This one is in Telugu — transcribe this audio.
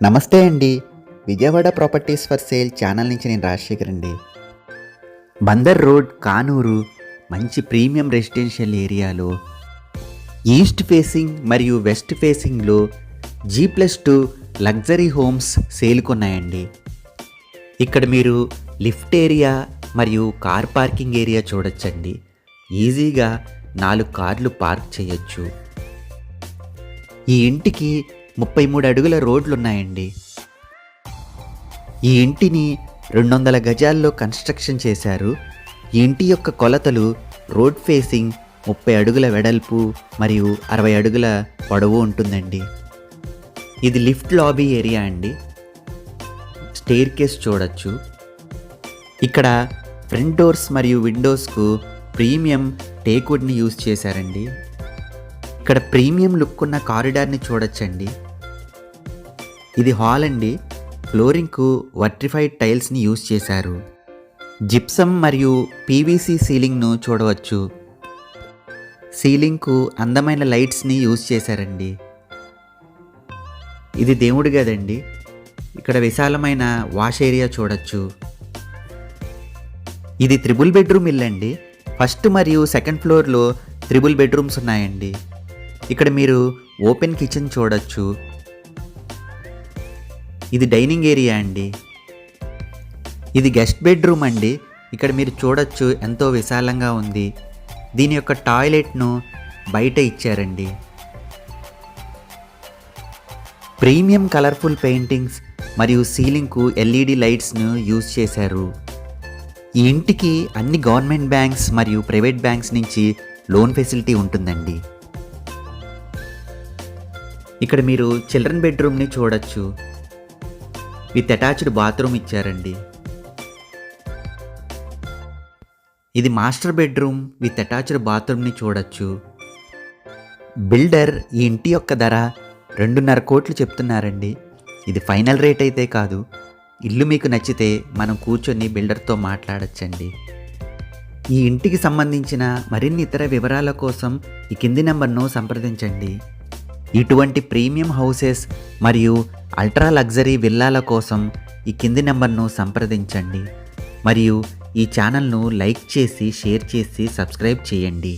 నమస్తే అండి. Vijayawada properties for sale channel నుంచి నేను రాజశేఖర్ అండి. బందర్ రోడ్, కానూరు మంచి ప్రీమియం రెసిడెన్షియల్ ఏరియాలో ఈస్ట్ ఫేసింగ్ మరియు వెస్ట్ ఫేసింగ్లో G+2 లగ్జరీ హోమ్స్ సేల్కున్నాయండి. ఇక్కడ మీరు లిఫ్ట్ ఏరియా మరియు కార్ పార్కింగ్ ఏరియా చూడొచ్చండి. ఈజీగా 4 కార్లు పార్క్ చేయొచ్చు. ఈ ఇంటికి 33 అడుగుల రోడ్లున్నాయండి. ఈ ఇంటిని 200 గజాల్లో కన్స్ట్రక్షన్ చేశారు. ఈ ఇంటి యొక్క కొలతలు రోడ్ ఫేసింగ్ 30 అడుగుల వెడల్పు మరియు 60 అడుగుల పొడవు ఉంటుందండి. ఇది లిఫ్ట్ లాబీ ఏరియా అండి. స్టెయిర్ కేస్ చూడొచ్చు. ఇక్కడ ఫ్రంట్ డోర్స్ మరియు విండోస్కు ప్రీమియం టేక్వుడ్ని యూజ్ చేశారండి. ఇక్కడ ప్రీమియం లుక్ ఉన్న కారిడార్ని చూడొచ్చండి. ఇది హాల్ అండి. ఫ్లోరింగ్కు వర్టిఫైడ్ టైల్స్ని యూజ్ చేశారు. జిప్సమ్ మరియు పీవీసీ సీలింగ్ను చూడవచ్చు. సీలింగ్కు అందమైన లైట్స్ని యూజ్ చేశారండి. ఇది దేవుడి గదండి. ఇక్కడ విశాలమైన వాష్ ఏరియా చూడొచ్చు. ఇది 3 బెడ్రూమ్ ఇల్లు అండి. ఫస్ట్ మరియు సెకండ్ ఫ్లోర్లో 3 బెడ్రూమ్స్ ఉన్నాయండి. ఇక్కడ మీరు ఓపెన్ కిచెన్ చూడొచ్చు. ఇది డైనింగ్ ఏరియా అండి. ఇది గెస్ట్ బెడ్రూమ్ అండి. ఇక్కడ మీరు చూడొచ్చు ఎంతో విశాలంగా ఉంది. దీని యొక్క టాయిలెట్ను బయట ఇచ్చారండి. ప్రీమియం కలర్ఫుల్ పెయింటింగ్స్ మరియు సీలింగ్కు LED లైట్స్ను యూజ్ చేశారు. ఈ ఇంటికి అన్ని గవర్నమెంట్ బ్యాంక్స్ మరియు ప్రైవేట్ బ్యాంక్స్ నుంచి లోన్ ఫెసిలిటీ ఉంటుందండి. ఇక్కడ మీరు చిల్డ్రన్ బెడ్రూమ్ని చూడొచ్చు. విత్ అటాచ్డ్ బాత్రూమ్ ఇచ్చారండి. ఇది మాస్టర్ బెడ్రూమ్ విత్ అటాచ్డ్ బాత్రూమ్ని చూడొచ్చు. బిల్డర్ ఈ ఇంటి యొక్క ధర 2.5 కోట్లు చెప్తున్నారండి. ఇది ఫైనల్ రేట్ అయితే కాదు. ఇల్లు మీకు నచ్చితే మనం కూర్చొని బిల్డర్తో మాట్లాడచ్చండి. ఈ ఇంటికి సంబంధించిన మరిన్ని ఇతర వివరాల కోసం ఈ కింది నెంబర్ను సంప్రదించండి. ఇటువంటి ప్రీమియం హౌసెస్ మరియు అల్ట్రా లగ్జరీ విల్లాల కోసం ఈ కింది నెంబర్ను సంప్రదించండి. మరియు ఈ ఛానల్ను లైక్ చేసి, షేర్ చేసి, సబ్స్క్రైబ్ చేయండి.